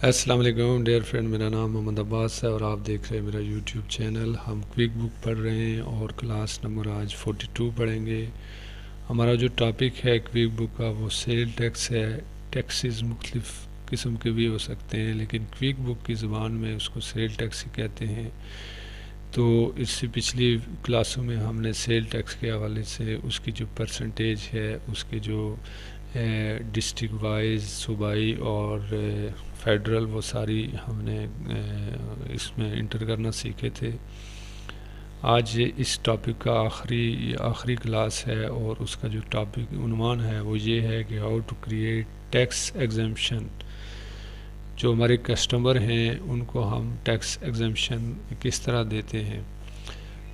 अस्सलाम वालेकुम dear friend, मेरा नाम मोहम्मद अब्बास है और आप देख रहे हैं मेरा यूट्यूब चैनल। हम क्विक बुक पढ़ रहे हैं और क्लास नंबर आज 42 पढ़ेंगे। हमारा जो टॉपिक है क्विक बुक का वो सेल टैक्स है। टैक्सेस मुख्तलिफ़ किस्म के भी हो सकते हैं, लेकिन क्विक बुक की ज़ुबान में उसको सेल टैक्स ही कहते हैं। तो इससे पिछली क्लासों में हमने सेल टैक्स के हवाले से उसकी जो परसेंटेज है, उसके जो डिस्ट्रिक्ट वाइज, सूबाई और फेडरल, वो सारी हमने इसमें इंटर करना सीखे थे। आज इस टॉपिक का आखिरी क्लास है और उसका जो टॉपिक उन्वान है वो ये है कि how to create tax exemption. जो हमारे कस्टमर हैं उनको हम टैक्स एग्जेम्पशन किस तरह देते हैं।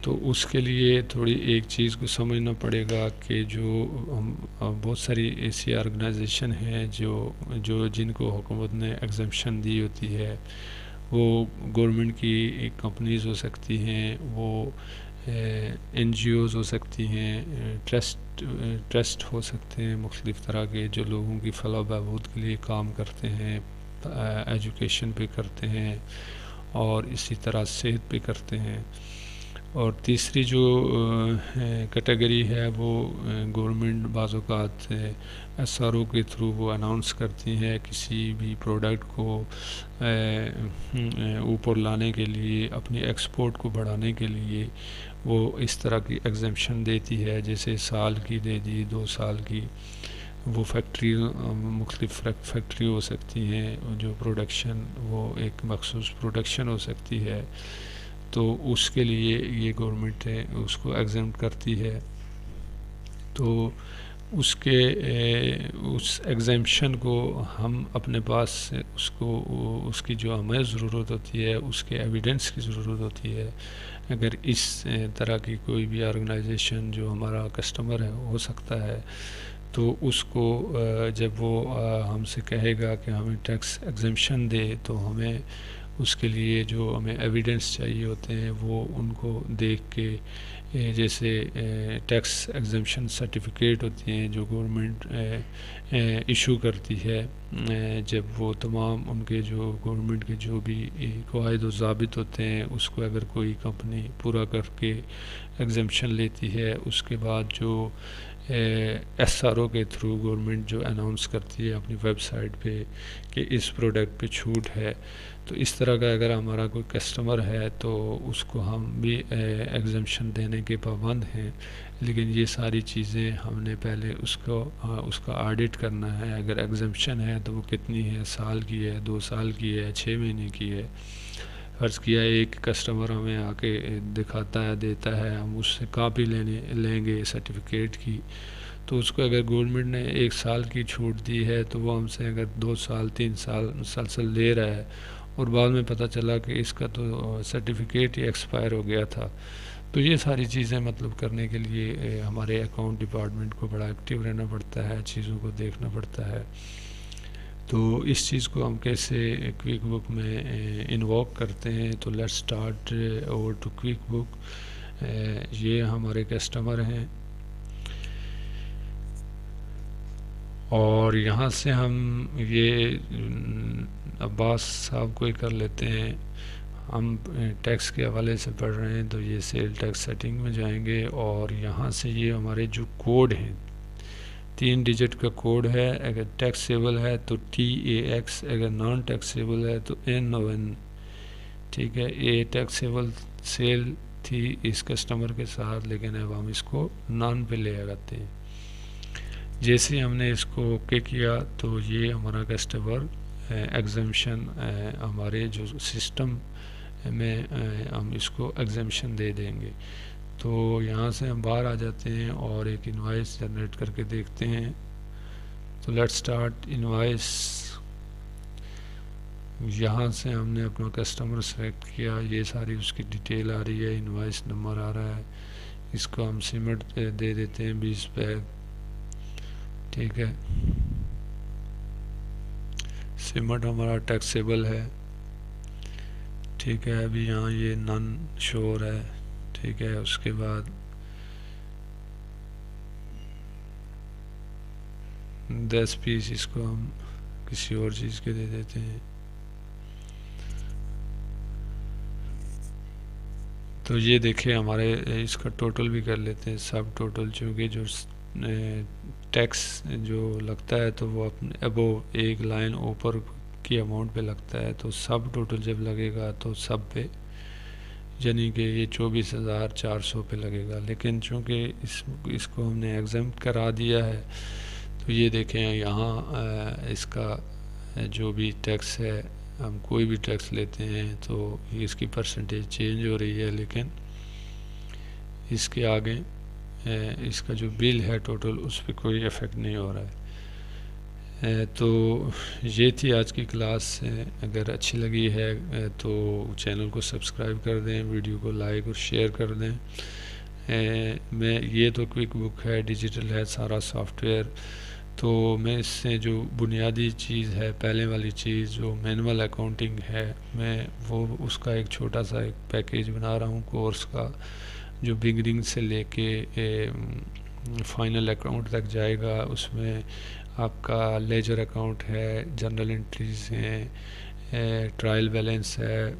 तो उसके लिए थोड़ी एक चीज़ को समझना पड़ेगा कि जो बहुत सारी ऐसी ऑर्गेनाइजेशन हैं जो जिनको हुकूमत ने एग्जेम्पशन दी होती है। वो गवर्नमेंट की कंपनीज़ हो सकती हैं, वो NGOs हो सकती हैं, ट्रस्ट हो सकते हैं मुख्तलिफ़ तरह के, जो लोगों की फलाह बहबूद के लिए काम करते हैं, एजुकेशन पे करते हैं और इसी तरह सेहत पे करते हैं। और तीसरी जो कैटेगरी है वो गवर्नमेंट बाज़ औक़ात SRO के थ्रू वो अनाउंस करती है किसी भी प्रोडक्ट को ऊपर लाने के लिए, अपनी एक्सपोर्ट को बढ़ाने के लिए वो इस तरह की एग्जेम्पशन देती है। जैसे साल की दे दी, 2 साल की। वो फैक्ट्री मुख्तलिफ़ फैक्ट्री हो सकती हैं, जो प्रोडक्शन वो एक मखसूस प्रोडक्शन हो सकती है, तो उसके लिए ये गवर्नमेंट है उसको एग्जेम्प्ट करती है। तो उसके उस एग्जेम्पशन को हम अपने पास से उसकी जो हमें ज़रूरत होती है, उसके एविडेंस की ज़रूरत होती है। अगर इस तरह की कोई भी ऑर्गेनाइजेशन जो हमारा कस्टमर है हो सकता है, तो उसको जब वो हमसे कहेगा कि हमें टैक्स एग्जेम्पशन दे, तो हमें उसके लिए जो हमें एविडेंस चाहिए होते हैं वो उनको देख के, जैसे टैक्स एग्जेम्पशन सर्टिफिकेट होती हैं जो गवर्नमेंट इशू करती है, जब वो तमाम उनके जो गवर्नमेंट के जो भी क़वाइद व ज़ाबित होते हैं उसको अगर कोई कंपनी पूरा करके एग्जेम्पशन लेती है, उसके बाद जो SRO के थ्रू गवर्नमेंट जो अनाउंस करती है अपनी वेबसाइट पे कि इस प्रोडक्ट पे छूट है, तो इस तरह का अगर हमारा कोई कस्टमर है तो उसको हम भी एग्जेम्पशन देने के पाबंद हैं। लेकिन ये सारी चीज़ें हमने पहले उसका ऑडिट करना है। अगर एग्जेम्पशन है तो वो कितनी है, साल की है, 2 साल की है, 6 महीने की है। फ़र्ज़ किया एक कस्टमर हमें आके दिखाता है, देता है, हम उससे कापी लेंगे सर्टिफिकेट की, तो उसको अगर गवर्नमेंट ने 1 साल की छूट दी है तो वो हमसे अगर 2 साल 3 साल मुसलसल ले रहा है और बाद में पता चला कि इसका तो सर्टिफिकेट ही एक्सपायर हो गया था, तो ये सारी चीज़ें मतलब करने के लिए हमारे अकाउंट डिपार्टमेंट को बड़ा एक्टिव रहना पड़ता है, चीज़ों को देखना पड़ता है। तो इस चीज़ को हम कैसे क्विक बुक में इन्वॉक करते हैं, तो let's start over to quick book. ये हमारे कस्टमर हैं और यहाँ से हम ये अब्बास साहब को ही कर लेते हैं। हम टैक्स के हवाले से पढ़ रहे हैं, तो ये सेल टैक्स सेटिंग में जाएंगे और यहाँ से ये हमारे जो कोड हैं, 3 डिजिट का कोड है। अगर टैक्सेबल है तो TAX, अगर नॉन टैक्सेबल है तो NON। ठीक है, ये टैक्सेबल सेल थी इस कस्टमर के साथ, लेकिन अब हम इसको नॉन पे ले आते हैं। जैसे हमने इसको ओके किया तो ये हमारा कस्टमर एग्जेम्पशन हमारे जो सिस्टम में हम इसको एग्जेम्पशन दे देंगे। तो यहाँ से हम बाहर आ जाते हैं और एक इनवाइस जनरेट करके देखते हैं। तो लेट्स स्टार्ट इनवाइस। यहाँ से हमने अपना कस्टमर सेलेक्ट किया, ये सारी उसकी डिटेल आ रही है, इनवाइस नंबर आ रहा है। इसको हम सीमेंट दे देते हैं 20 बैग। ठीक है, सीमेंट हमारा टैक्सेबल है। ठीक है, अभी यहाँ ये नॉन श्योर है। ठीक है, उसके बाद 10 पीस इसको हम किसी और चीज़ के दे देते हैं। तो ये देखें हमारे इसका टोटल भी कर लेते हैं, सब टोटल, चूँकि जो टैक्स जो लगता है तो वो अपने अबो एक लाइन ऊपर की अमाउंट पे लगता है, तो सब टोटल जब लगेगा तो सब पे, यानी कि ये 24,400 पे लगेगा। लेकिन चूँकि इसको हमने एग्जाम्प्ट करा दिया है, तो ये देखें यहाँ इसका जो भी टैक्स है, हम कोई भी टैक्स लेते हैं तो इसकी परसेंटेज चेंज हो रही है, लेकिन इसके आगे इसका जो बिल है टोटल उस पर कोई इफ़ेक्ट नहीं हो रहा है। तो ये थी आज की क्लास। अगर अच्छी लगी है तो चैनल को सब्सक्राइब कर दें, वीडियो को लाइक और शेयर कर दें। मैं ये तो क्विक बुक है, डिजिटल है सारा सॉफ्टवेयर, तो मैं इससे जो बुनियादी चीज़ है, पहले वाली चीज़ जो मैनुअल अकाउंटिंग है, मैं वो उसका एक छोटा सा एक पैकेज बना रहा हूँ कोर्स का, जो बिगनिंग से लेके फाइनल अकाउंट तक जाएगा। उसमें आपका लेजर अकाउंट है, जर्नल एंट्रीज हैं, ट्रायल बैलेंस है,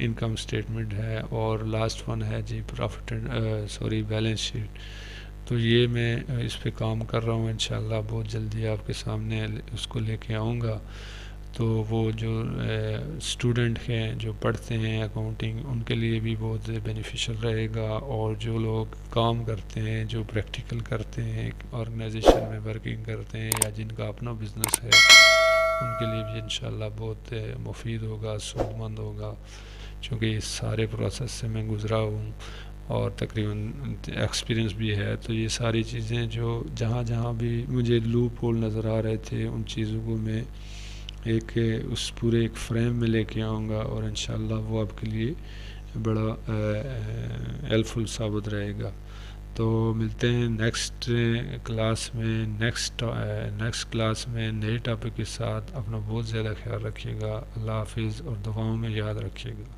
इनकम स्टेटमेंट है, और लास्ट वन है जी प्रॉफिट एंड बैलेंस शीट। तो ये मैं इस पे काम कर रहा हूँ, इंशाल्लाह बहुत जल्दी आपके सामने उसको लेके आऊँगा। तो वो जो स्टूडेंट हैं जो पढ़ते हैं अकाउंटिंग, उनके लिए भी बहुत बेनिफिशियल रहेगा, और जो लोग काम करते हैं, जो प्रैक्टिकल करते हैं, ऑर्गेनाइजेशन में वर्किंग करते हैं, या जिनका अपना बिजनेस है, उनके लिए भी इंशाल्लाह बहुत मुफीद होगा, सूदमंद होगा। चूँकि इस सारे प्रोसेस से मैं गुज़रा हूँ और तकरीबन एक्सपीरियंस भी है, तो ये सारी चीज़ें जो जहाँ जहाँ भी मुझे लूप होल नज़र आ रहे थे, उन चीज़ों को मैं एक उस पूरे एक फ्रेम में लेके आऊँगा, और इंशाल्लाह वो आपके लिए बड़ा हेल्पफुल साबित रहेगा। तो मिलते हैं नेक्स्ट क्लास में, नेक्स्ट क्लास में नए टॉपिक के साथ। अपना बहुत ज़्यादा ख्याल रखिएगा। अल्लाह हाफिज़, और दुआओं में याद रखिएगा।